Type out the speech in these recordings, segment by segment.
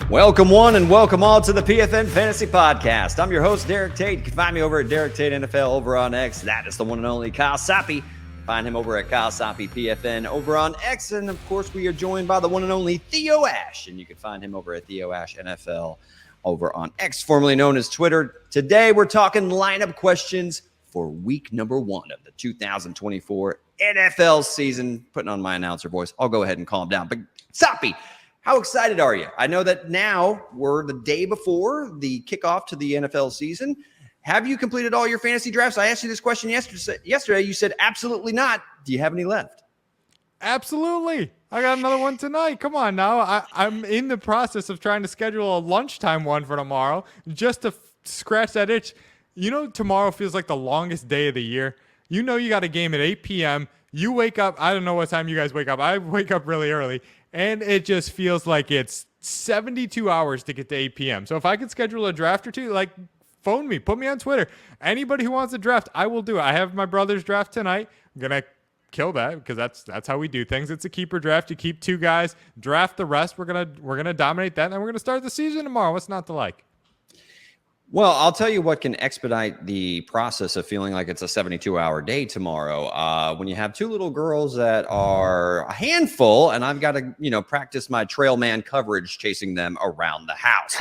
Welcome one and welcome all to the PFN Fantasy Podcast. I'm your host, Derek Tate. You can find me over at Derek Tate NFL over on X. That is the one and only Kyle Soppe. Find him over at Kyle Soppe PFN over on X. And of course, we are joined by the one and only Theo Ash. And you can find him over at Theo Ash NFL over on X, formerly known as Twitter. Today, we're talking lineup questions for week number 1 of the 2024 NFL season. Putting on my announcer voice. I'll go ahead and calm down. But Soppe, how excited are you? I know that now we're the day before the kickoff to the NFL season. Have you completed all your fantasy drafts? I asked you this question yesterday. You said absolutely not. Do you have any left? Absolutely. I got another one tonight. Come on now. I'm in the process of trying to schedule a lunchtime one for tomorrow just to scratch that itch. You know, tomorrow feels like the longest day of the year. You know you got a game at 8 p.m. You wake up. I don't know what time you guys wake up. I wake up really early. And it just feels like it's 72 hours to get to 8 p.m. So if I could schedule a draft or two, like, phone me, put me on Twitter. Anybody who wants a draft, I will do it. I have my brother's draft tonight. I'm going to kill that because that's how we do things. It's a keeper draft. You keep 2 guys, draft the rest. We're gonna dominate that, and then we're going to start the season tomorrow. What's not to like? Well, I'll tell you what can expedite the process of feeling like it's a 72-hour day tomorrow. When you have 2 little girls that are a handful, and I've got to, practice my trail man coverage, chasing them around the house.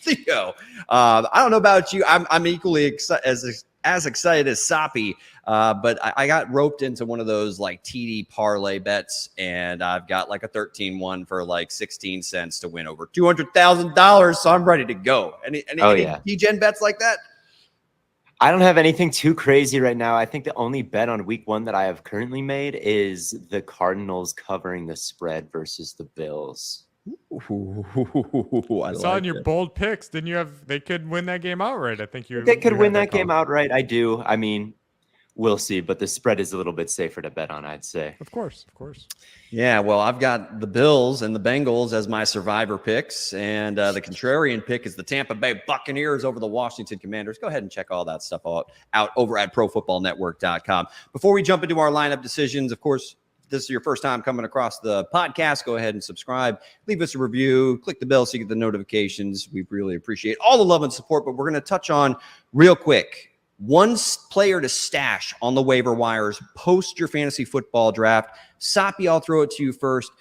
Theo, I don't know about you. I'm equally as excited as Soppe, but I got roped into one of those like TD parlay bets, and I've got like a 13-1 for like 16 cents to win over $200,000. So I'm ready to go. Any DGen bets like that? I don't have anything too crazy right now. I think the only bet on week 1 that I have currently made is the Cardinals covering the spread versus the Bills. I saw in your bold picks. Didn't you have? They could win that game outright. I think they could win that game outright. I do. I mean, we'll see. But the spread is a little bit safer to bet on, I'd say. Of course. Yeah. Well, I've got the Bills and the Bengals as my survivor picks, and the contrarian pick is the Tampa Bay Buccaneers over the Washington Commanders. Go ahead and check all that stuff out over at ProFootballNetwork.com. Before we jump into our lineup decisions, of course, this is your first time coming across the podcast, go ahead and subscribe, leave us a review, click the bell so you get the notifications. We really appreciate all the love and support, but we're going to touch on real quick one player to stash on the waiver wires post your fantasy football draft. Soppe, I'll throw it to you first.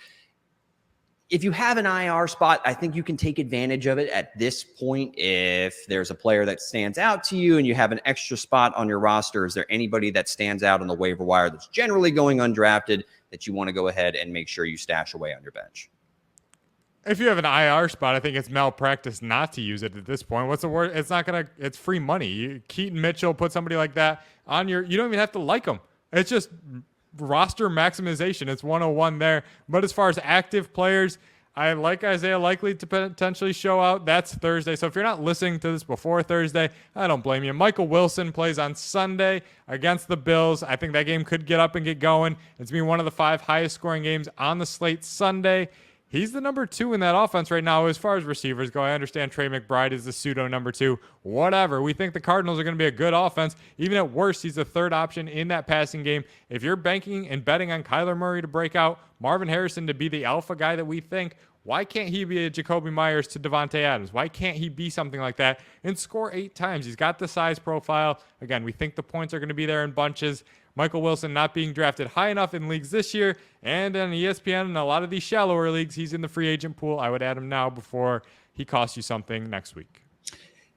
If you have an IR spot, I think you can take advantage of it at this point. If there's a player that stands out to you and you have an extra spot on your roster, is there anybody that stands out on the waiver wire that's generally going undrafted that you want to go ahead and make sure you stash away on your bench? If you have an IR spot, I think it's malpractice not to use it at this point. What's the word? It's free money. Keaton Mitchell, put somebody like that on you don't even have to like them. It's just roster maximization. It's 101 there. But as far as active players, I like Isaiah Likely to potentially show out. That's Thursday. So if you're not listening to this before Thursday, I don't blame you. Michael Wilson plays on Sunday against the Bills. I think that game could get up and get going. It's been one of the 5 highest scoring games on the slate Sunday. He's the number 2 in that offense right now as far as receivers go. I understand Trey McBride is the pseudo number 2. Whatever. We think the Cardinals are going to be a good offense. Even at worst, he's the 3rd option in that passing game. If you're banking and betting on Kyler Murray to break out, Marvin Harrison to be the alpha guy that we think, why can't he be a Jacoby Myers to Devontae Adams? Why can't he be something like that and score 8 times? He's got the size profile. Again, we think the points are going to be there in bunches. Michael Wilson not being drafted high enough in leagues this year, and on ESPN and a lot of these shallower leagues, he's in the free agent pool. I would add him now before he costs you something next week.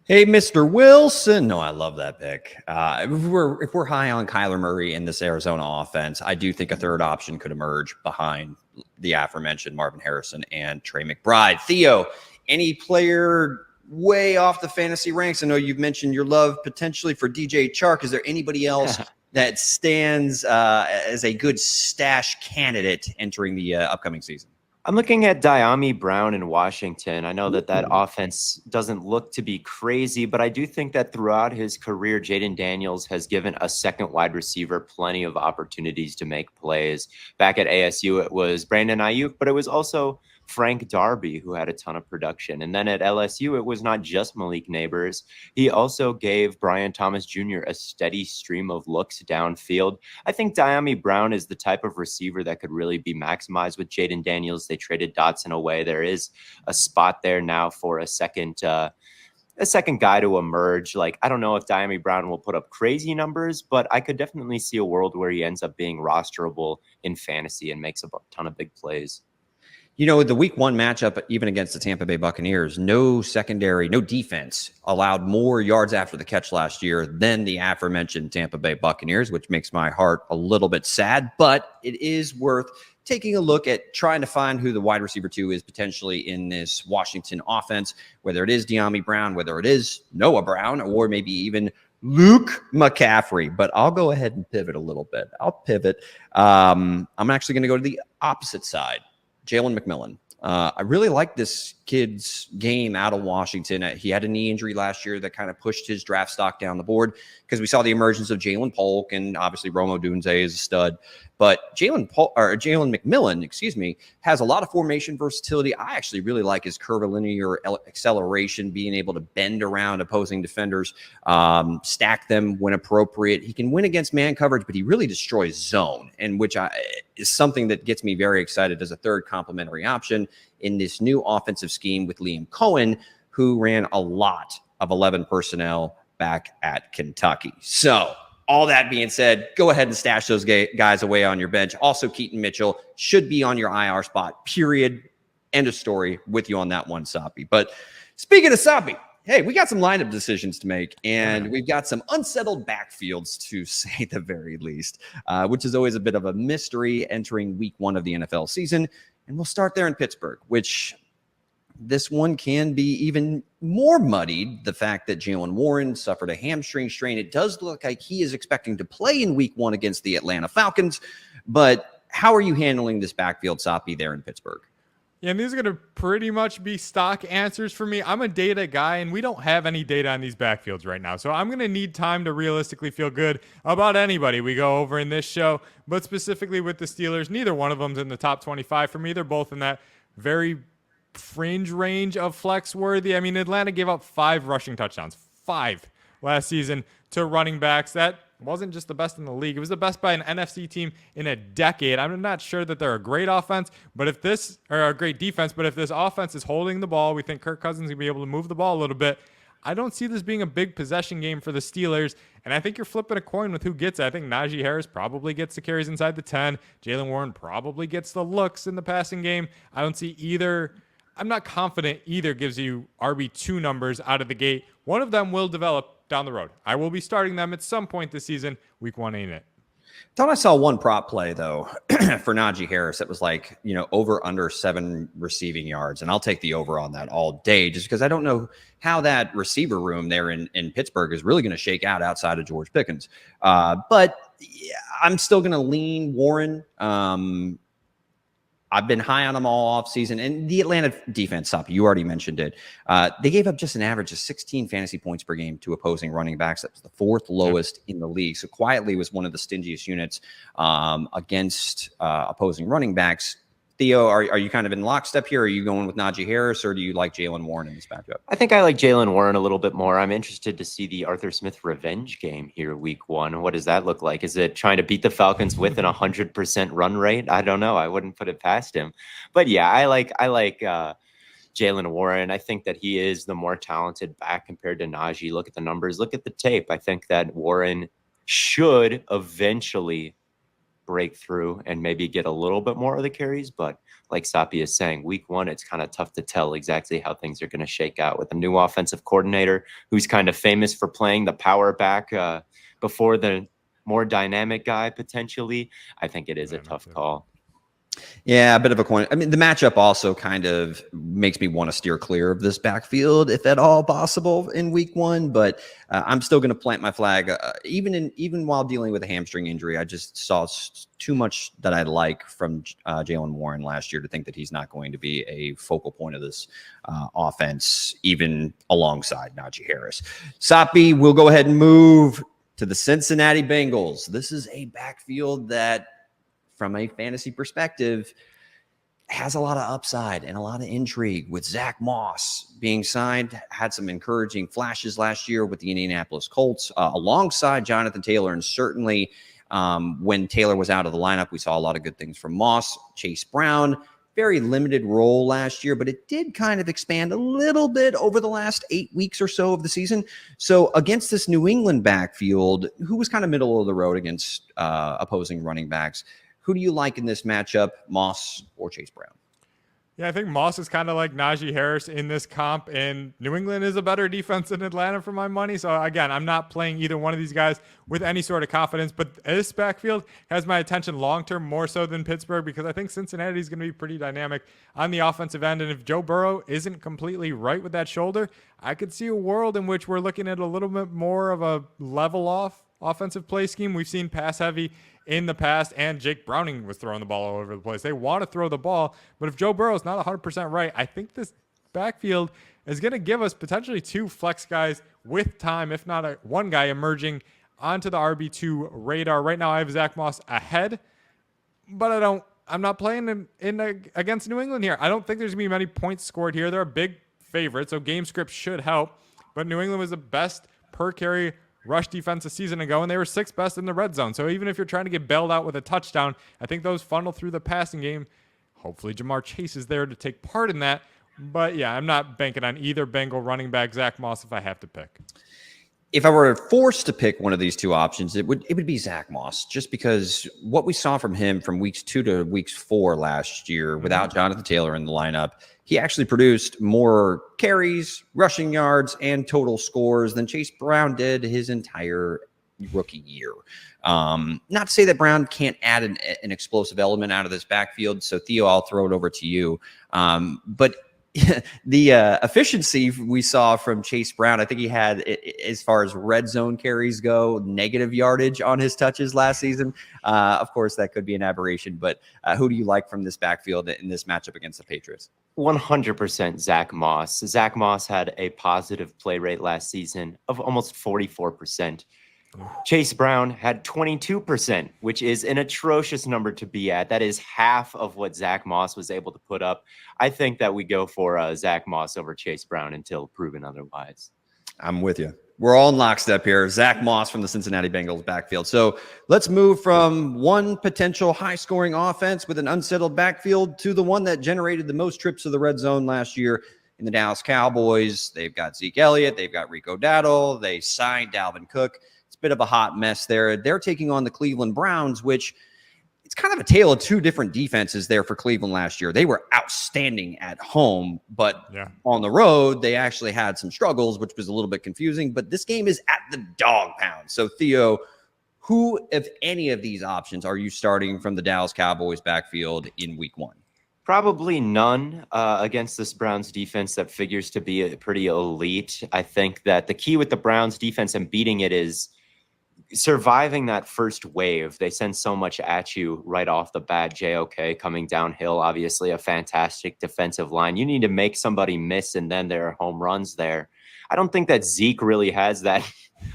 Hey, Mr. Wilson. No, I love that pick. If we're high on Kyler Murray in this Arizona offense, I do think a 3rd option could emerge behind the aforementioned Marvin Harrison and Trey McBride. Theo, any player way off the fantasy ranks? I know you've mentioned your love potentially for DJ Chark. Is there anybody else that stands as a good stash candidate entering the upcoming season? I'm looking at Diami Brown in Washington. I know that offense doesn't look to be crazy, but I do think that throughout his career, Jaden Daniels has given a second wide receiver plenty of opportunities to make plays. Back at ASU, it was Brandon Ayuk, but it was also Frank Darby, who had a ton of production. And then at LSU, it was not just Malik Neighbors. He also gave Brian Thomas Jr. a steady stream of looks downfield. I think Dyami Brown is the type of receiver that could really be maximized with Jaden Daniels. They traded Dotson away. There is a spot there now for a second guy to emerge. Like, I don't know if Dyami Brown will put up crazy numbers, but I could definitely see a world where he ends up being rosterable in fantasy and makes a ton of big plays. You know, the week 1 matchup, even against the Tampa Bay Buccaneers, no defense allowed more yards after the catch last year than the aforementioned Tampa Bay Buccaneers, which makes my heart a little bit sad, but it is worth taking a look at trying to find who the wide receiver 2 is potentially in this Washington offense, whether it is Dyami Brown, whether it is Noah Brown, or maybe even Luke McCaffrey. But I'll go ahead and pivot a little bit. I'm actually going to go to the opposite side. Jalen McMillan. I really like this kid's game out of Washington. He had a knee injury last year that kind of pushed his draft stock down the board because we saw the emergence of Jalen Polk, and obviously Rome Odunze is a stud. But Jalen McMillan, has a lot of formation versatility. I actually really like his curvilinear acceleration, being able to bend around opposing defenders, stack them when appropriate. He can win against man coverage, but he really destroys zone, and which is something that gets me very excited as a third complementary option in this new offensive scheme with Liam Cohen, who ran a lot of 11 personnel back at Kentucky. So all that being said, go ahead and stash those guys away on your bench. Also, Keaton Mitchell should be on your IR spot, period. End of story. With you on that one, Soppe. But speaking of Soppe, hey, we got some lineup decisions to make, and we've got some unsettled backfields to say the very least, which is always a bit of a mystery entering week 1 of the NFL season. And we'll start there in Pittsburgh, which this one can be even more muddied. The fact that Jaylen Warren suffered a hamstring strain, it does look like he is expecting to play in week 1 against the Atlanta Falcons. But how are you handling this backfield, Soppe, there in Pittsburgh? Yeah, and these are going to pretty much be stock answers for me. I'm a data guy, and we don't have any data on these backfields right now. So I'm going to need time to realistically feel good about anybody we go over in this show. But specifically with the Steelers, neither one of them's in the top 25 for me. They're both in that very fringe range of flex worthy. I mean, Atlanta gave up 5 rushing touchdowns, 5 last season to running backs. That wasn't just the best in the league. It was the best by an NFC team in a decade. I'm not sure that they're a great offense, but if this, or a great defense, but if this offense is holding the ball, we think Kirk Cousins will be able to move the ball a little bit. I don't see this being a big possession game for the Steelers, and I think you're flipping a coin with who gets it. I think Najee Harris probably gets the carries inside the 10. Jaylen Warren probably gets the looks in the passing game. I don't see either. I'm not confident either gives you RB2 numbers out of the gate. One of them will develop down the road. I will be starting them at some point this season. Week 1 ain't it. Thought I saw one prop play, though, for Najee Harris. It was like, over under 7 receiving yards. And I'll take the over on that all day, just because I don't know how that receiver room there in Pittsburgh is really going to shake out outside of George Pickens. But yeah, I'm still going to lean Warren. I've been high on them all offseason. And the Atlanta defense, Soppe, you already mentioned it. They gave up just an average of 16 fantasy points per game to opposing running backs. That was the 4th lowest in the league. So quietly was one of the stingiest units against opposing running backs. Theo, are you kind of in lockstep here? Are you going with Najee Harris, or do you like Jaylen Warren in this matchup? I think I like Jaylen Warren a little bit more. I'm interested to see the Arthur Smith revenge game here week 1. What does that look like? Is it trying to beat the Falcons with an 100% run rate? I don't know. I wouldn't put it past him. But yeah, I like Jaylen Warren. I think that he is the more talented back compared to Najee. Look at the numbers. Look at the tape. I think that Warren should eventually break through and maybe get a little bit more of the carries. But like Soppe is saying, week 1, it's kind of tough to tell exactly how things are going to shake out with a new offensive coordinator who's kind of famous for playing the power back before the more dynamic guy potentially. I think it is a tough call. Yeah, a bit of a coin. I mean, the matchup also kind of makes me want to steer clear of this backfield, if at all possible, in week 1. But I'm still going to plant my flag, even while dealing with a hamstring injury. I just saw too much that I like from Jaylen Warren last year to think that he's not going to be a focal point of this offense, even alongside Najee Harris. Soppe, we'll go ahead and move to the Cincinnati Bengals. This is a backfield that, from a fantasy perspective, has a lot of upside and a lot of intrigue with Zach Moss being signed. Had some encouraging flashes last year with the Indianapolis Colts alongside Jonathan Taylor. And certainly when Taylor was out of the lineup, we saw a lot of good things from Moss. Chase Brown, very limited role last year, but it did kind of expand a little bit over the last 8 weeks or so of the season. So against this New England backfield, who was kind of middle of the road against opposing running backs, who do you like in this matchup, Moss or Chase Brown? Yeah, I think Moss is kind of like Najee Harris in this comp, and New England is a better defense than Atlanta for my money. So again, I'm not playing either one of these guys with any sort of confidence, but this backfield has my attention long-term more so than Pittsburgh, because I think Cincinnati is going to be pretty dynamic on the offensive end. And if Joe Burrow isn't completely right with that shoulder, I could see a world in which we're looking at a little bit more of a level off offensive play scheme. We've seen pass heavy in the past, and Jake Browning was throwing the ball all over the place. They want to throw the ball, but if Joe Burrow is not 100% right, I think this backfield is going to give us potentially 2 flex guys with time, if not one guy emerging onto the RB2 radar. Right now I have Zach Moss ahead, but I'm not playing against New England here. I don't think there's going to be many points scored here. They're a big favorite, so game script should help, but New England was the best per carry rush defense a season ago, and they were 6th best in the red zone. So even if you're trying to get bailed out with a touchdown, I think those funnel through the passing game. Hopefully Jamar Chase is there to take part in that. But yeah, I'm not banking on either Bengal running back, Zach Moss, if I have to pick. If I were forced to pick one of these 2 options, it would be Zach Moss, just because what we saw from him from weeks 2 to weeks 4 last year without Jonathan Taylor in the lineup, he actually produced more carries, rushing yards, and total scores than Chase Brown did his entire rookie year. Not to say that Brown can't add an explosive element out of this backfield. So Theo, I'll throw it over to you. But the efficiency we saw from Chase Brown, I think he had, as far as red zone carries go, negative yardage on his touches last season. Of course, that could be an aberration, but who do you like from this backfield in this matchup against the Patriots? 100% Zach Moss. Zach Moss had a positive play rate last season of almost 44%. Chase Brown had 22%, which is an atrocious number to be at. That is half of what Zach Moss was able to put up. I think that we go for Zach Moss over Chase Brown until proven otherwise. I'm with you. We're all in lockstep here. Zach Moss from the Cincinnati Bengals backfield. So let's move from one potential high-scoring offense with an unsettled backfield to the one that generated the most trips to the red zone last year in the Dallas Cowboys. They've got Zeke Elliott. They've got Rico Dowdle. They signed Dalvin Cook. It's a bit of a hot mess there. They're taking on the Cleveland Browns, which it's kind of a tale of 2 different defenses there for Cleveland last year. They were outstanding at home, but on the road, they actually had some struggles, which was a little bit confusing. But this game is at the dog pound. So, Theo, who, if any of these options, are you starting from the Dallas Cowboys backfield in week 1? Probably none against this Browns defense that figures to be pretty elite. I think that the key with the Browns defense and beating it is surviving that first wave. They send so much at you right off the bat. JOK coming downhill, obviously a fantastic defensive line. You need to make somebody miss, and then there are home runs there. I don't think that Zeke really has that.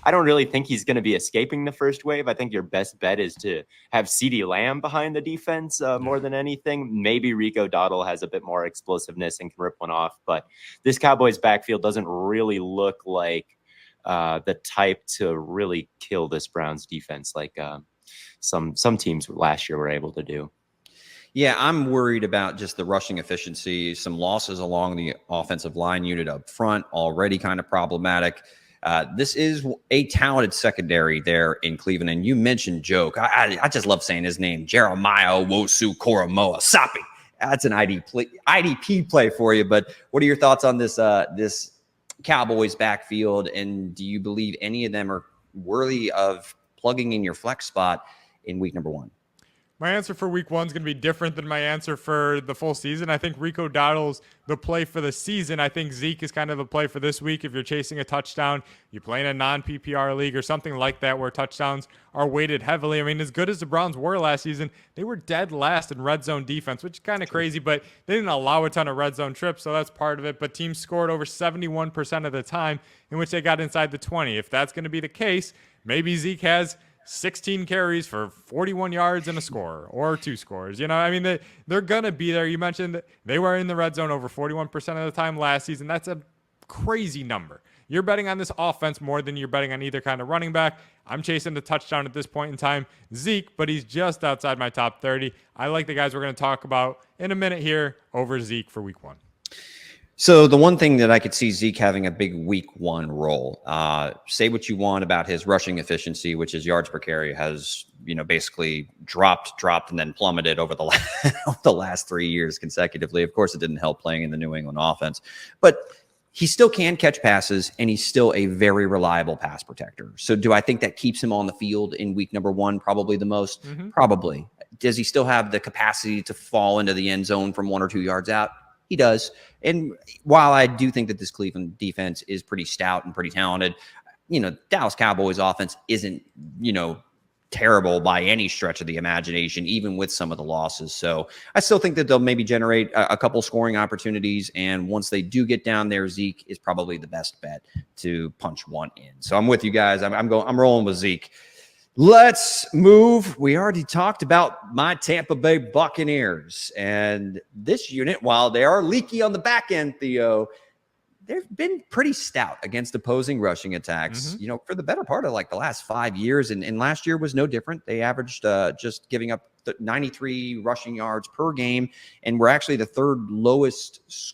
I don't really think he's going to be escaping the first wave. I think your best bet is to have CeeDee Lamb behind the defense more than anything. Maybe Rico Dowdle has a bit more explosiveness and can rip one off, but this Cowboys backfield doesn't really look like the type to really kill this Browns defense like some teams last year were able to do. Yeah, I'm worried about just the rushing efficiency, some losses along the offensive line unit up front, already kind of problematic. This is a talented secondary there in Cleveland. And you mentioned Joke. I just love saying his name, Jeremiah Owusu-Koramoah Soppe. That's an IDP play for you. But what are your thoughts on this Cowboys backfield? And do you believe any of them are worthy of plugging in your flex spot in week number 1? My answer for week 1 is going to be different than my answer for the full season. I think Rico Dowdle's the play for the season. I think Zeke is kind of the play for this week. If you're chasing a touchdown, you play in a non-PPR league or something like that where touchdowns are weighted heavily. I mean, as good as the Browns were last season, they were dead last in red zone defense, which is kind of crazy, but they didn't allow a ton of red zone trips, so that's part of it. But teams scored over 71% of the time in which they got inside the 20. If that's going to be the case, maybe Zeke has 16 carries for 41 yards and a score or 2 scores. You know, I mean, they're going to be there. You mentioned that they were in the red zone over 41% of the time last season. That's a crazy number. You're betting on this offense more than you're betting on either kind of running back. I'm chasing the touchdown at this point in time. Zeke, but he's just outside my top 30. I like the guys we're going to talk about in a minute here over Zeke for week 1. So the one thing that I could see Zeke having a big week 1 role, say what you want about his rushing efficiency, which is yards per carry has, basically dropped, and then plummeted over the last 3 years consecutively. Of course, it didn't help playing in the New England offense, but he still can catch passes, and he's still a very reliable pass protector. So do I think that keeps him on the field in week number 1? Probably the most. Probably. Does he still have the capacity to fall into the end zone from 1 or 2 yards out? He does. And while I do think that this Cleveland defense is pretty stout and pretty talented, Dallas Cowboys offense isn't, terrible by any stretch of the imagination, even with some of the losses. So I still think that they'll maybe generate a couple scoring opportunities. And once they do get down there, Zeke is probably the best bet to punch one in. So I'm with you guys. I'm rolling with Zeke. Let's move. We already talked about my Tampa Bay Buccaneers, and this unit, while they are leaky on the back end, Theo, they've been pretty stout against opposing rushing attacks, for the better part of like the last 5 years. And last year was no different. They averaged just giving up 93 rushing yards per game. And we're actually the third lowest,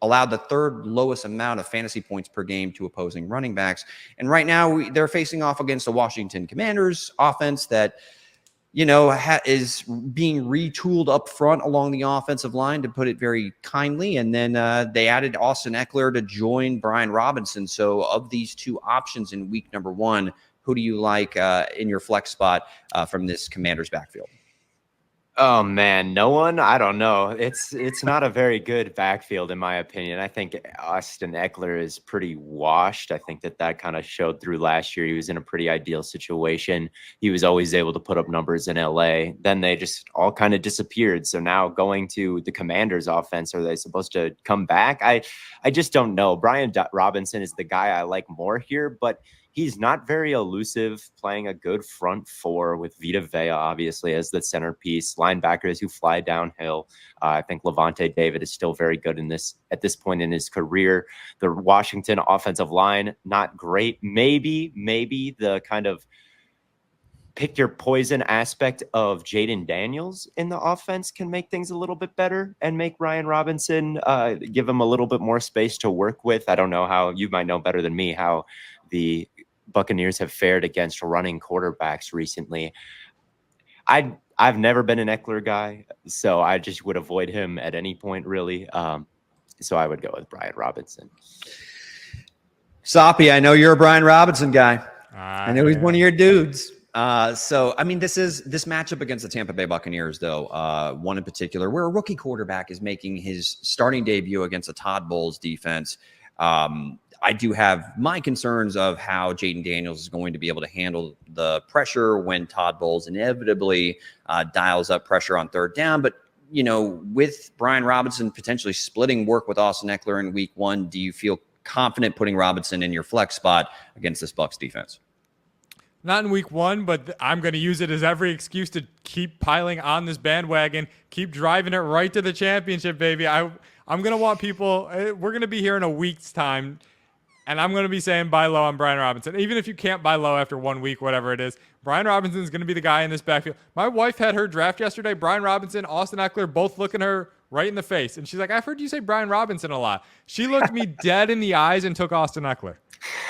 allowed the third lowest amount of fantasy points per game to opposing running backs. And right now they're facing off against the Washington Commanders offense that, is being retooled up front along the offensive line, to put it very kindly. And then they added Austin Eckler to join Brian Robinson. So of these two options in week number 1, who do you like in your flex spot from this Commanders backfield? Oh man, no one. I don't know. It's not a very good backfield in my opinion. I think Austin Eckler is pretty washed. I think that kind of showed through last year. He was in a pretty ideal situation. He was always able to put up numbers in LA. Then they just all kind of disappeared. So now going to the Commanders offense, are they supposed to come back? I just don't know. Brian Robinson is the guy I like more here, but he's not very elusive, playing a good front 4 with Vita Vea, obviously, as the centerpiece. Linebackers who fly downhill. I think Levante David is still very good at this point in his career. The Washington offensive line, not great. Maybe the kind of pick your poison aspect of Jaden Daniels in the offense can make things a little bit better and make Ryan Robinson, give him a little bit more space to work with. I don't know how, you might know better than me, how the Buccaneers have fared against running quarterbacks recently. I've never been an Eckler guy, so I just would avoid him at any point, really. So I would go with Brian Robinson. Soppe, I know you're a Brian Robinson guy. I know he's one of your dudes. So, I mean, this matchup against the Tampa Bay Buccaneers, though, one in particular, where a rookie quarterback is making his starting debut against a Todd Bowles defense. I do have my concerns of how Jaden Daniels is going to be able to handle the pressure when Todd Bowles inevitably dials up pressure on third down. But, with Brian Robinson potentially splitting work with Austin Eckler in week 1, do you feel confident putting Robinson in your flex spot against this Bucs defense? Not in week 1, but I'm going to use it as every excuse to keep piling on this bandwagon, keep driving it right to the championship, baby. I'm going to want people, we're going to be here in a week's time, and I'm going to be saying buy low on Brian Robinson. Even if you can't buy low after 1 week, whatever it is, Brian Robinson is going to be the guy in this backfield. My wife had her draft yesterday. Brian Robinson, Austin Eckler, both looking her right in the face. And she's like, I've heard you say Brian Robinson a lot. She looked me dead in the eyes and took Austin Eckler.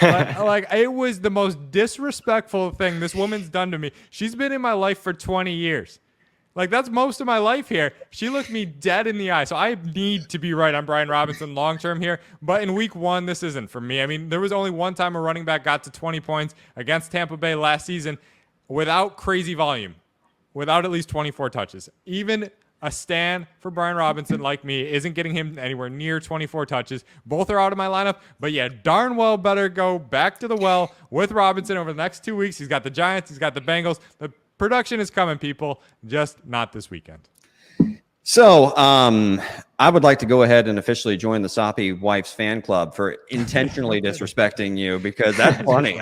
Like it was the most disrespectful thing this woman's done to me. She's been in my life for 20 years. Like, that's most of my life here. She looked me dead in the eye. So I need to be right on Brian Robinson long-term here. But in week 1, this isn't for me. I mean, there was only one time a running back got to 20 points against Tampa Bay last season without crazy volume, without at least 24 touches. Even a stan for Brian Robinson like me isn't getting him anywhere near 24 touches. Both are out of my lineup. But yeah, darn well better go back to the well with Robinson over the next 2 weeks. He's got the Giants. He's got the Bengals. The production is coming, people, just not this weekend. So I I would like to go ahead and officially join the Soppe wife's fan club for intentionally disrespecting you, because that's funny.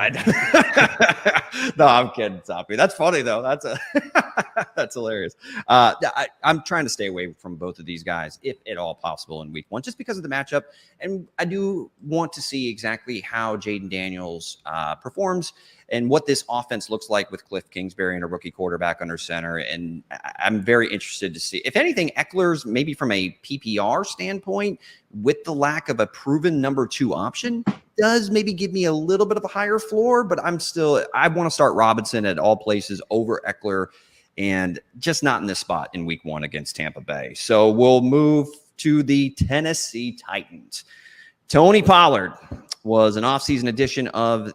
No, I'm kidding, Soppe. That's funny though. That's hilarious. I'm trying to stay away from both of these guys, if at all possible, in week one, just because of the matchup. And I do want to see exactly how Jaden Daniels performs and what this offense looks like with Cliff Kingsbury and a rookie quarterback under center. And I'm very interested to see, if anything, Eckler's maybe from a PPR standpoint, with the lack of a proven number 2 option, does maybe give me a little bit of a higher floor, but I want to start Robinson at all places over Eckler, and just not in this spot in week 1 against Tampa Bay. So we'll move to the Tennessee Titans. Tony Pollard was an offseason addition of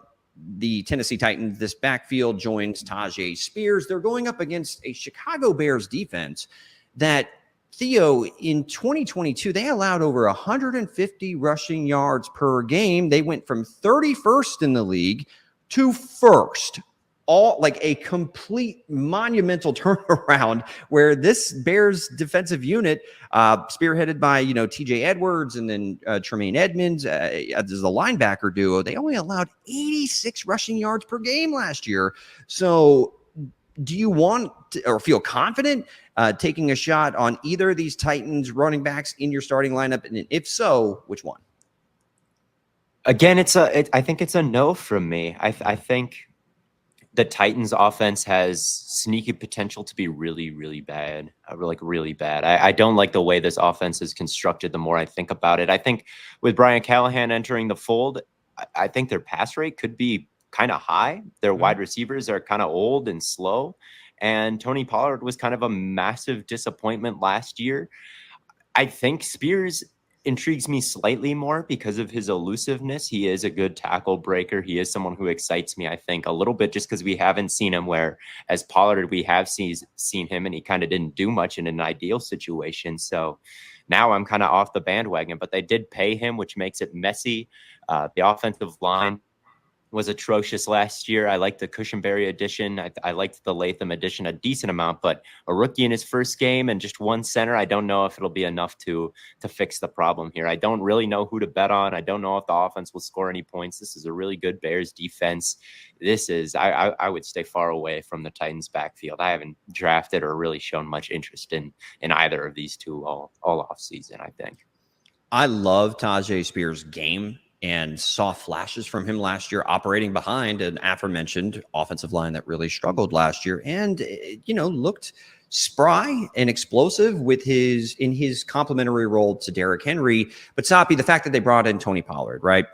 the Tennessee Titans. This backfield joins Tajay Spears. They're going up against a Chicago Bears defense that, Theo, in 2022, they allowed over 150 rushing yards per game. They went from 31st in the league to 1st. All like a complete monumental turnaround, where this Bears defensive unit, spearheaded by, TJ Edwards and then Tremaine Edmonds as the linebacker duo, they only allowed 86 rushing yards per game last year. So do you want to, or feel confident taking a shot on either of these Titans running backs in your starting lineup? And if so, which one? Again, I think it's a no from me. I think the Titans offense has sneaky potential to be really, really bad, really bad. I don't like the way this offense is constructed the more I think about it. I think with Brian Callahan entering the fold, I think their pass rate could be kind of high. Their wide receivers are kind of old and slow. And Tony Pollard was kind of a massive disappointment last year. I think Spears intrigues me slightly more because of his elusiveness. He is a good tackle breaker. He is someone who excites me, I think, a little bit, just because we haven't seen him, where as Pollard, we have seen him and he kind of didn't do much in an ideal situation. So now I'm kind of off the bandwagon, but they did pay him, which makes it messy. The offensive line was atrocious last year. I liked the Cushenberry addition. I liked the Latham addition a decent amount, but a rookie in his first game and just one center, I don't know if it'll be enough to fix the problem here. I don't really know who to bet on. I don't know if the offense will score any points. This is a really good Bears defense. I would stay far away from the Titans backfield. I haven't drafted or really shown much interest in either of these two all off season, I think. I love Tajay Spears' game and saw flashes from him last year operating behind an aforementioned offensive line that really struggled last year, and looked spry and explosive in his complementary role to Derrick Henry. But Soppe, the fact that they brought in Tony Pollard, right?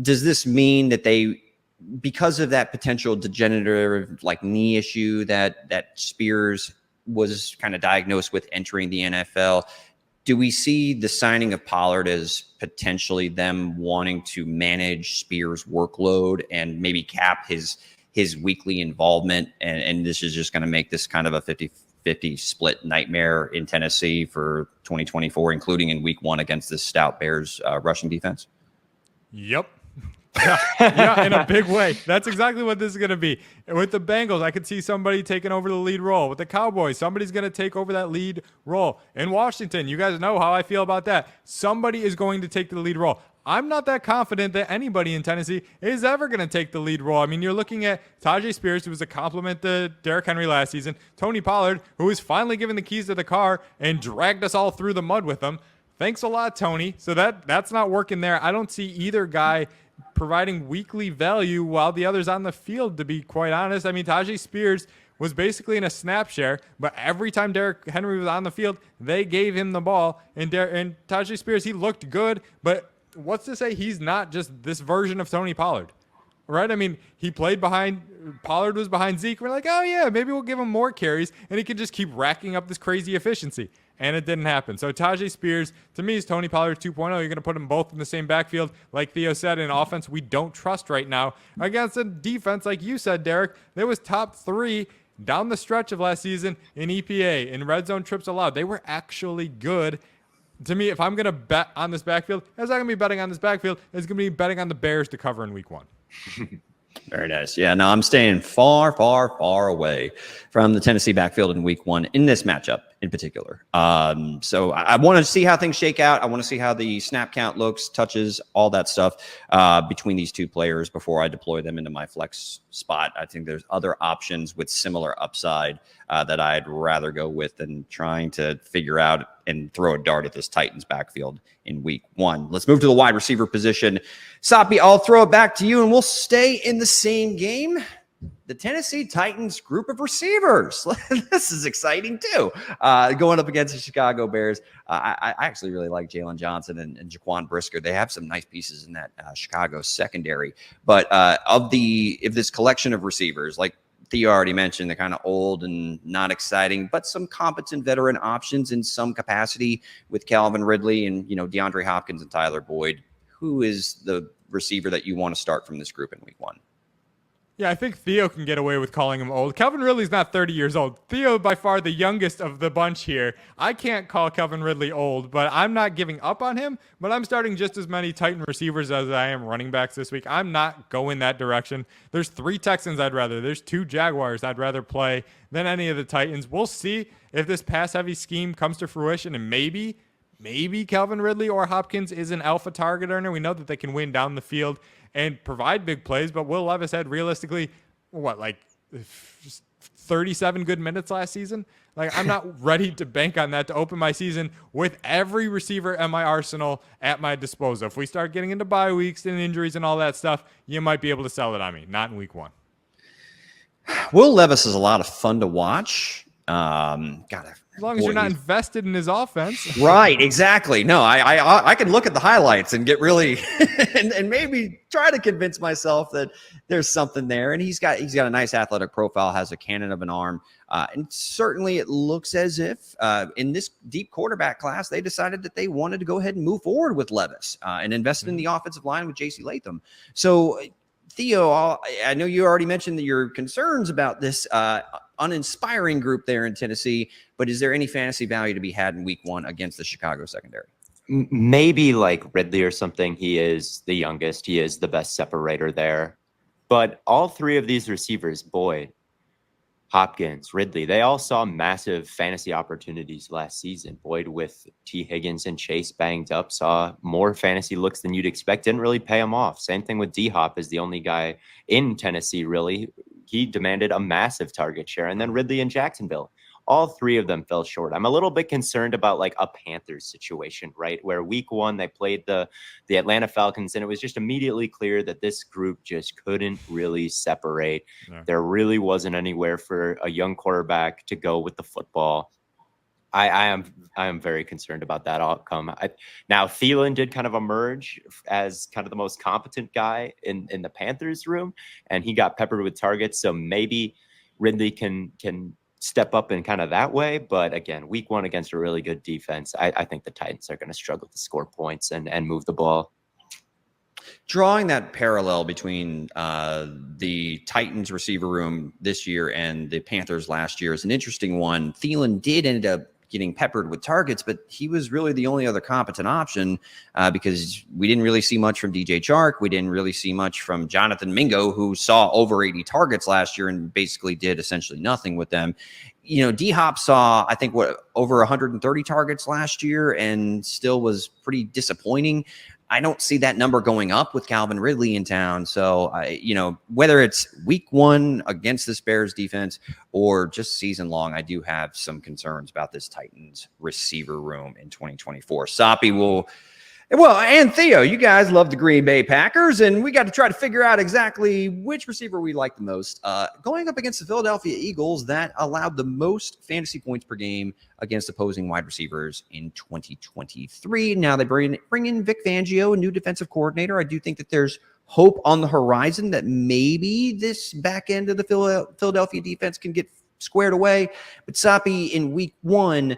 Does this mean that they, because of that potential degenerative knee issue that Spears was kind of diagnosed with entering the NFL, do we see the signing of Pollard as potentially them wanting to manage Spears' workload and maybe cap his weekly involvement? And this is just going to make this kind of a 50-50 split nightmare in Tennessee for 2024, including in week 1 against this stout Bears rushing defense? Yep. Yeah, in a big way. That's exactly what this is going to be. With the Bengals, I could see somebody taking over the lead role. With the Cowboys, somebody's going to take over that lead role. In Washington, you guys know how I feel about that. Somebody is going to take the lead role. I'm not that confident that anybody in Tennessee is ever going to take the lead role. I mean, you're looking at Tajay Spears, who was a compliment to Derrick Henry last season. Tony Pollard, who was finally given the keys to the car and dragged us all through the mud with them. Thanks a lot, Tony. So that's not working there. I don't see either guy providing weekly value while the other's on the field, to be quite honest. I mean, Tajay Spears was basically in a snap share, but every time Derrick Henry was on the field, they gave him the ball. And Tajay Spears, he looked good, but what's to say he's not just this version of Tony Pollard, right? I mean, he played behind, Pollard was behind Zeke. We're like, oh yeah, maybe we'll give him more carries and he can just keep racking up this crazy efficiency. And it didn't happen. So Tajay Spears, to me, is Tony Pollard 2.0. You're going to put them both in the same backfield. Like Theo said, in offense we don't trust right now. Against a defense, like you said, Derek, there was top 3 down the stretch of last season in EPA, in red zone trips allowed. They were actually good. To me, if I'm going to bet on this backfield, it's not going to be betting on this backfield. It's going to be betting on the Bears to cover in week 1. Very nice. Yeah, no, I'm staying far, far, far away from the Tennessee backfield in week 1 in this matchup. in particular. So I want to see how things shake out. I want to see how the snap count looks, touches, all that stuff between these two players before I deploy them into my flex spot. I think there's other options with similar upside that I'd rather go with than trying to figure out and throw a dart at this Titans backfield in week 1. Let's move to the wide receiver position. Soppe, I'll throw it back to you, and we'll stay in the same game. The Tennessee Titans group of receivers. This is exciting too. Going up against the Chicago Bears. I actually really like Jalen Johnson and Jaquan Brisker. They have some nice pieces in that Chicago secondary. But if this collection of receivers, like Theo already mentioned, they're kind of old and not exciting, but some competent veteran options in some capacity with Calvin Ridley and DeAndre Hopkins and Tyler Boyd. Who is the receiver that you want to start from this group in week 1? Yeah, I think Theo can get away with calling him old. Calvin Ridley's not 30 years old. Theo, by far the youngest of the bunch here. I can't call Calvin Ridley old, but I'm not giving up on him. But I'm starting just as many Titan receivers as I am running backs this week. I'm not going that direction. There's 3 Texans I'd rather. There's 2 Jaguars I'd rather play than any of the Titans. We'll see if this pass-heavy scheme comes to fruition, and maybe Calvin Ridley or Hopkins is an alpha target earner. We know that they can win down the field and provide big plays, but Will Levis had realistically, 37 good minutes last season? I'm not ready to bank on that to open my season with every receiver in my arsenal at my disposal. If we start getting into bye weeks and injuries and all that stuff, you might be able to sell it on me. Not in week 1. Will Levis is a lot of fun to watch. As long as you're not invested in his offense. Right, exactly. No, I can look at the highlights and get really and maybe try to convince myself that there's something there. And he's got a nice athletic profile, has a cannon of an arm. And certainly it looks as if in this deep quarterback class, they decided that they wanted to go ahead and move forward with Levis and invest in the offensive line with J.C. Latham. So Theo, I know you already mentioned that your concerns about this uninspiring group there in Tennessee, but is there any fantasy value to be had in week 1 against the Chicago secondary? Maybe like Ridley or something. He is the youngest. He is the best separator there. But all 3 of these receivers, Boyd, Hopkins, Ridley, they all saw massive fantasy opportunities last season. Boyd with T. Higgins and Chase banged up, saw more fantasy looks than you'd expect, didn't really pay him off. Same thing with D-Hop, is the only guy in Tennessee, really. He demanded a massive target share. And then Ridley in Jacksonville. All 3 of them fell short. I'm a little bit concerned about a Panthers situation, right? Where week 1, they played the Atlanta Falcons, and it was just immediately clear that this group just couldn't really separate. Yeah. There really wasn't anywhere for a young quarterback to go with the football. I am very concerned about that outcome. Now, Thielen did kind of emerge as kind of the most competent guy in the Panthers room, and he got peppered with targets. So maybe Ridley can step up in kind of that way. But again, week 1 against a really good defense, I think the Titans are going to struggle to score points and move the ball. Drawing that parallel between the Titans receiver room this year and the Panthers last year is an interesting one. Thielen did end up getting peppered with targets, but he was really the only other competent option because we didn't really see much from DJ Chark. We didn't really see much from Jonathan Mingo, who saw over 80 targets last year and basically did essentially nothing with them. D-Hop saw, I think, over 130 targets last year and still was pretty disappointing. I don't see that number going up with Calvin Ridley in town. So, whether it's week 1 against this Bears defense or just season long, I do have some concerns about this Titans receiver room in 2024. Soppe and Theo, you guys love the Green Bay Packers, and we got to try to figure out exactly which receiver we like the most. Going up against the Philadelphia Eagles, that allowed the most fantasy points per game against opposing wide receivers in 2023. Now they bring in Vic Fangio, a new defensive coordinator. I do think that there's hope on the horizon that maybe this back end of the Philadelphia defense can get squared away. But Soppe, in week 1,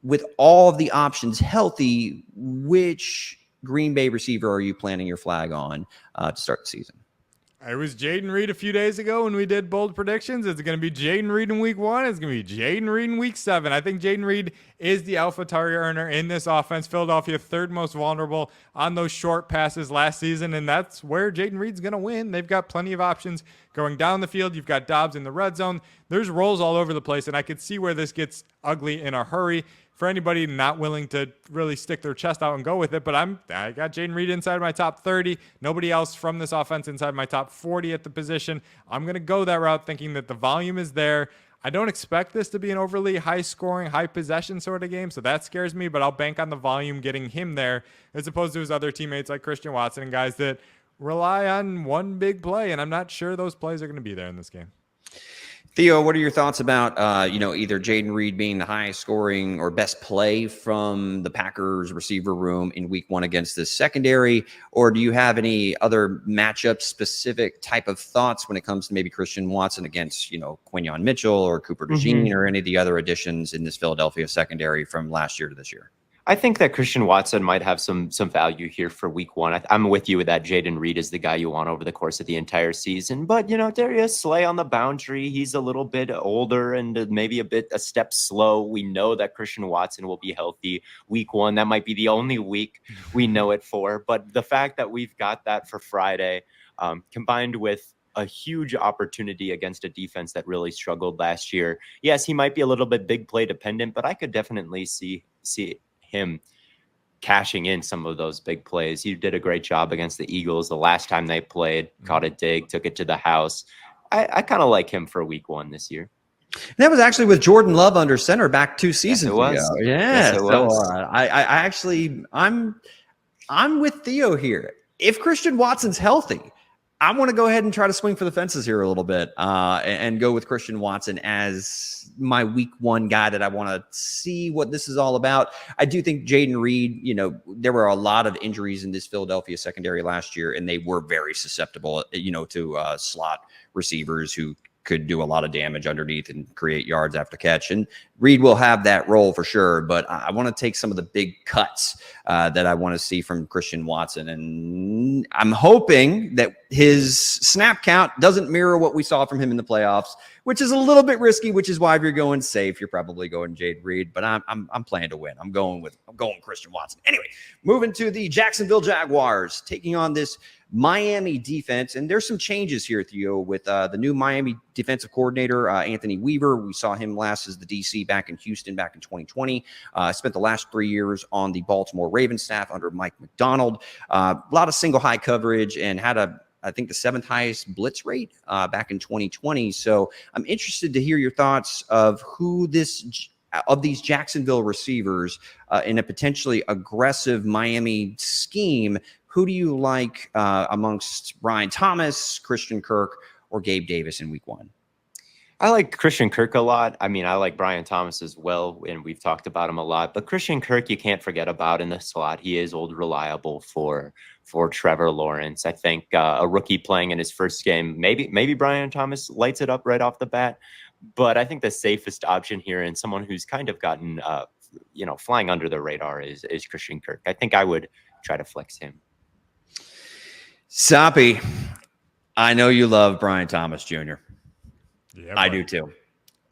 with all of the options healthy, which Green Bay receiver are you planting your flag on to start the season? It was Jaden Reed a few days ago when we did bold predictions. It's going to be Jaden Reed in week 1. It's going to be Jaden Reed in week 7. I think Jaden Reed is the alpha target earner in this offense. Philadelphia third most vulnerable on those short passes last season, and that's where Jaden Reed's going to win. They've got plenty of options going down the field. You've got Dobbs in the red zone. There's roles all over the place, and I could see where this gets ugly in a hurry for anybody not willing to really stick their chest out and go with it. But I got Jaden Reed inside my top 30. Nobody else from this offense inside my top 40 at the position. I'm going to go that route thinking that the volume is there. I don't expect this to be an overly high-scoring, high-possession sort of game, so that scares me, but I'll bank on the volume getting him there as opposed to his other teammates like Christian Watson and guys that rely on one big play, and I'm not sure those plays are going to be there in this game. Theo, what are your thoughts about, either Jaden Reed being the highest scoring or best play from the Packers receiver room in week 1 against this secondary? Or do you have any other matchup specific type of thoughts when it comes to maybe Christian Watson against, Quinyon Mitchell or Cooper DeJean or any of the other additions in this Philadelphia secondary from last year to this year? I think that Christian Watson might have some value here for week 1. I'm with you with that. Jaden Reed is the guy you want over the course of the entire season. But, Darius Slay on the boundary, he's a little bit older and maybe a step slow. We know that Christian Watson will be healthy week 1. That might be the only week we know it for. But the fact that we've got that for Friday, combined with a huge opportunity against a defense that really struggled last year. Yes, he might be a little bit big play dependent, but I could definitely see him cashing in some of those big plays. He did a great job against the Eagles the last time they played, caught a dig, took it to the house. I kind of like him for week 1 this year. And that was actually with Jordan Love under center back 2 seasons ago. Yeah, it was. I'm with Theo here. If Christian Watson's healthy, I want to go ahead and try to swing for the fences here a little bit and go with Christian Watson as my week 1 guy that I want to see what this is all about. I do think Jaden Reed, there were a lot of injuries in this Philadelphia secondary last year, and they were very susceptible, to slot receivers who could do a lot of damage underneath and create yards after catch. And Reed will have that role for sure, but I want to take some of the big cuts that I want to see from Christian Watson. And I'm hoping that his snap count doesn't mirror what we saw from him in the playoffs, which is a little bit risky, which is why if you're going safe, you're probably going Jaden Reed, but I'm playing to win. I'm going Christian Watson. Anyway, moving to the Jacksonville Jaguars, taking on this Miami defense. And there's some changes here, Theo, with the new Miami defensive coordinator, Anthony Weaver. We saw him last as the DC back in Houston back in 2020. Spent the last 3 years on the Baltimore Ravens staff under Mike McDonald. A lot of single high coverage and had I think the 7th highest blitz rate back in 2020. So I'm interested to hear your thoughts of of these Jacksonville receivers in a potentially aggressive Miami scheme. Who do you like amongst Brian Thomas, Christian Kirk, or Gabe Davis in week 1? I like Christian Kirk a lot. I mean, I like Brian Thomas as well, and we've talked about him a lot. But Christian Kirk, you can't forget about in the slot. He is old reliable for Trevor Lawrence. I think a rookie playing in his first game, maybe Brian Thomas lights it up right off the bat. But I think the safest option here, and someone who's kind of gotten flying under the radar, is Christian Kirk. I think I would try to flex him. Soppe, I know you love Brian Thomas Jr. Yeah, I do too.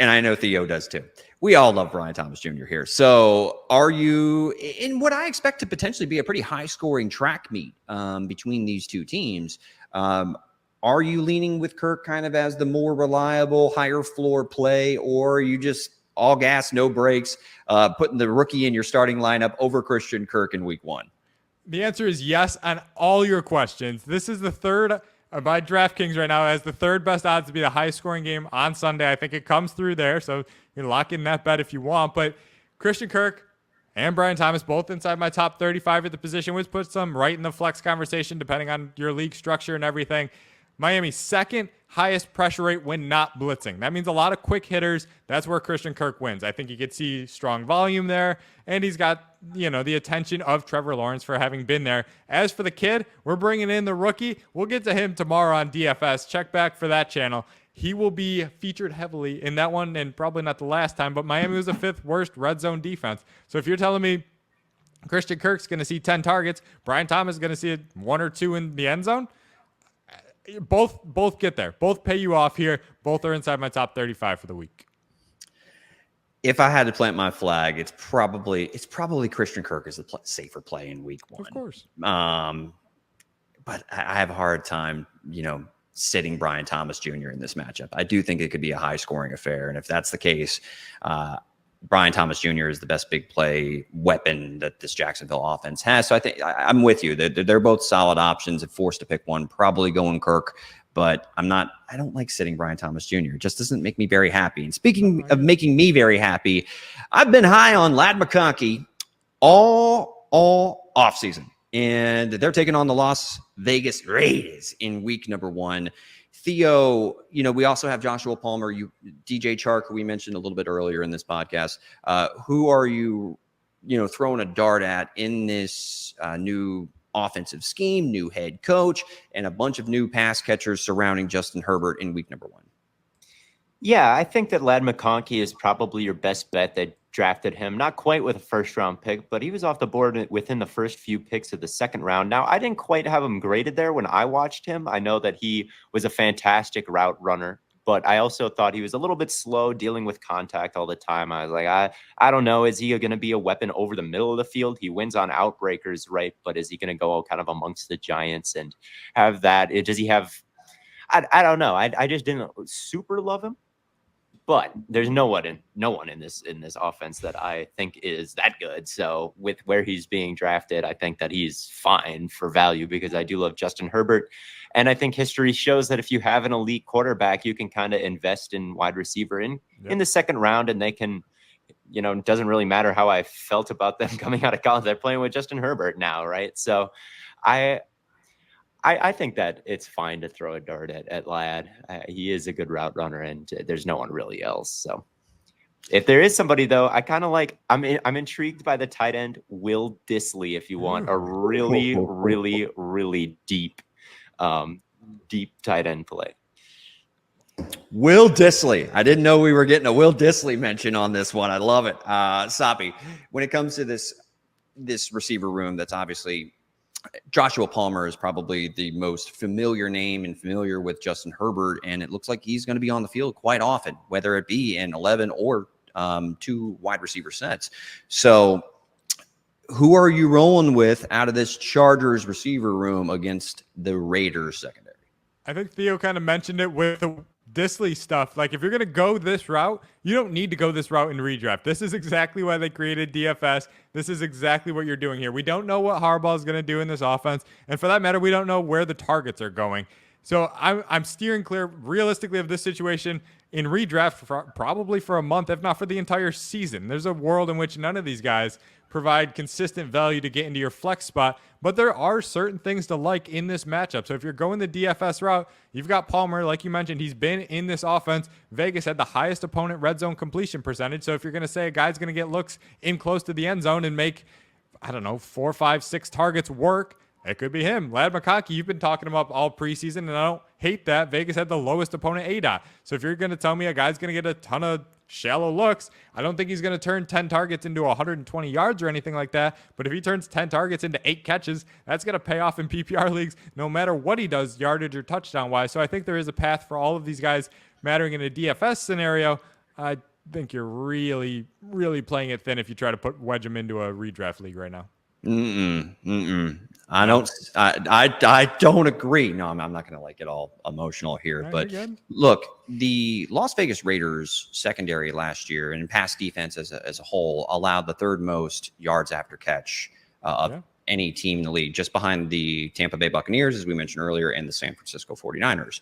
And I know Theo does too. We all love Brian Thomas Jr. here. So are you in what I expect to potentially be a pretty high scoring track meet between these two teams? Are you leaning with Kirk kind of as the more reliable, higher floor play, or are you just all gas, no brakes, putting the rookie in your starting lineup over Christian Kirk in week 1? The answer is yes on all your questions. This is the third, by DraftKings right now, has the 3rd best odds to be the highest scoring game on Sunday. I think it comes through there, so you can lock in that bet if you want. But Christian Kirk and Brian Thomas, both inside my top 35 at the position, which puts them right in the flex conversation, depending on your league structure and everything. Miami's 2nd highest pressure rate when not blitzing. That means a lot of quick hitters. That's where Christian Kirk wins. I think you could see strong volume there, and he's got, the attention of Trevor Lawrence for having been there. As for the kid, we're bringing in the rookie. We'll get to him tomorrow on DFS. Check back for that channel. He will be featured heavily in that one, and probably not the last time, but Miami was the 5th worst red zone defense. So if you're telling me Christian Kirk's going to see 10 targets, Brian Thomas is going to see 1 or 2 in the end zone, Both get there. Both pay you off here. Both are inside my top 35 for the week. If I had to plant my flag, it's probably Christian Kirk is the safer play in week 1. Of course. But I have a hard time, sitting Brian Thomas Jr. in this matchup. I do think it could be a high scoring affair. And if that's the case, Brian Thomas Jr. is the best big play weapon that this Jacksonville offense has. So I think I'm with you. They're both solid options. If forced to pick one, probably going Kirk. But I don't like sitting Brian Thomas Jr. It just doesn't make me very happy. And speaking of making me very happy, I've been high on Ladd McConkey all offseason. And they're taking on the Las Vegas Raiders in week number 1. Theo, we also have Joshua Palmer, DJ Chark, who we mentioned a little bit earlier in this podcast. Who are you, throwing a dart at in this new offensive scheme, new head coach, and a bunch of new pass catchers surrounding Justin Herbert in week number 1? Yeah, I think that Ladd McConkey is probably your best bet. They drafted him, not quite with a first-round pick, but he was off the board within the first few picks of the second round. Now, I didn't quite have him graded there when I watched him. I know that he was a fantastic route runner, but I also thought he was a little bit slow dealing with contact all the time. I was like, I don't know. Is he going to be a weapon over the middle of the field? He wins on outbreakers, right? But is he going to go kind of amongst the giants and have that? Does he have I don't know. I just didn't super love him. But there's no one in this offense that I think is that good. So with where he's being drafted, I think that he's fine for value because I do love Justin Herbert. And I think history shows that if you have an elite quarterback, you can kind of invest in wide receiver in the second round, and they can, it doesn't really matter how I felt about them coming out of college. They're playing with Justin Herbert now, right? So I think that it's fine to throw a dart at Ladd. He is a good route runner, and there's no one really else. So if there is somebody, though, I kind of like – I'm intrigued by the tight end Will Dissly if you want a really, really, really deep tight end play. Will Dissly. I didn't know we were getting a Will Dissly mention on this one. I love it. Soppe, when it comes to this receiver room that's obviously – Joshua Palmer is probably the most familiar name and familiar with Justin Herbert, and it looks like he's going to be on the field quite often, whether it be in 11 or 2 wide receiver sets. So who are you rolling with out of this Chargers receiver room against the Raiders secondary? I think Theo kind of mentioned it with the Dissly stuff. Like, if you're going to go this route, you don't need to go this route in redraft. This is exactly why they created DFS. This is exactly what you're doing here. We don't know what Harbaugh is going to do in this offense. And for that matter, we don't know where the targets are going. So I'm steering clear realistically of this situation in redraft probably for a month, if not for the entire season. There's a world in which none of these guys provide consistent value to get into your flex spot, but there are certain things to like in this matchup. So if you're going the DFS route, you've got Palmer, like you mentioned, he's been in this offense. Vegas had the highest opponent red zone completion percentage. So if you're going to say a guy's going to get looks in close to the end zone and make, 4, 5, 6 targets work, it could be him. Ladd McConkey, you've been talking him up all preseason, and I don't hate that. Vegas had the lowest opponent ADOT. So if you're going to tell me a guy's going to get a ton of shallow looks, I don't think he's going to turn 10 targets into 120 yards or anything like that. But if he turns 10 targets into 8 catches, that's going to pay off in PPR leagues no matter what he does, yardage or touchdown-wise. So I think there is a path for all of these guys mattering in a DFS scenario. I think you're really, really playing it thin if you try to wedge him into a redraft league right now. I don't agree. No, I'm not going to get all emotional here, but look, the Las Vegas Raiders secondary last year and pass defense as a whole allowed the 3rd most yards after catch of any team in the league, just behind the Tampa Bay Buccaneers, as we mentioned earlier, and the San Francisco 49ers.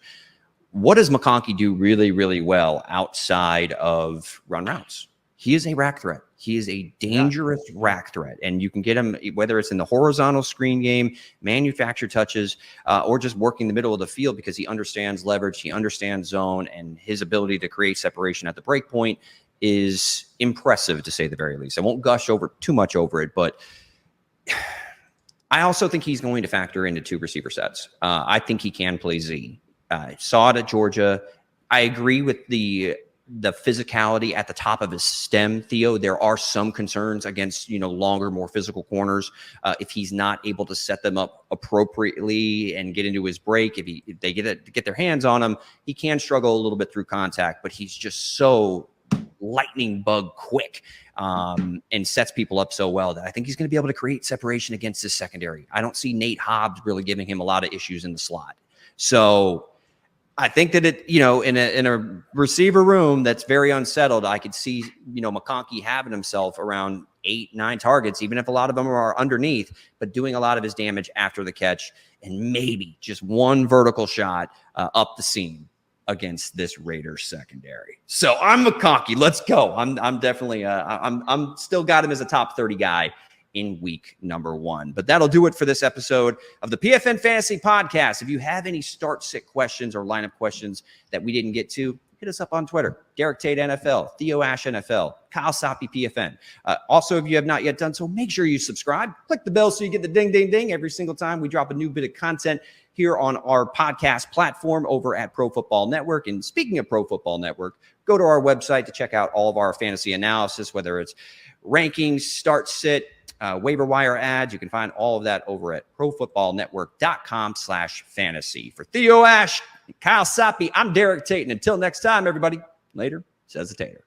What does McConkey do really, really well outside of run routes? He is a rack threat. He is a dangerous rack threat, and you can get him whether it's in the horizontal screen game, manufactured touches, or just working the middle of the field because he understands leverage, he understands zone, and his ability to create separation at the break point is impressive, to say the very least. I won't gush too much over it, but I also think he's going to factor into 2 receiver sets. I think he can play Z. Saw it at Georgia. I agree with the the physicality at the top of his stem, Theo. There are some concerns against, longer, more physical corners. If he's not able to set them up appropriately and get into his break, if they get their hands on him, he can struggle a little bit through contact, but he's just so lightning bug quick and sets people up so well that I think he's going to be able to create separation against his secondary. I don't see Nate Hobbs really giving him a lot of issues in the slot. So I think that in a receiver room that's very unsettled, I could see, McConkey having himself around 8-9 targets, even if a lot of them are underneath, but doing a lot of his damage after the catch and maybe just one vertical shot up the seam against this Raiders secondary. So I'm McConkey. Let's go. I'm definitely I'm still got him as a top 30 guy in week number 1. But that'll do it for this episode of the PFN Fantasy Podcast. If you have any start-sit questions or lineup questions that we didn't get to, hit us up on Twitter. Derek Tate NFL, Theo Ash NFL, Kyle Soppe PFN. Also, if you have not yet done so, make sure you subscribe. Click the bell so you get the ding, ding, ding every single time we drop a new bit of content here on our podcast platform over at Pro Football Network. And speaking of Pro Football Network, go to our website to check out all of our fantasy analysis, whether it's rankings, start-sit, waiver wire ads. You can find all of that over at profootballnetwork.com/fantasy. For Theo Ash, Kyle Soppe, I'm Derek Tate. And until next time, everybody, later, says the Tater.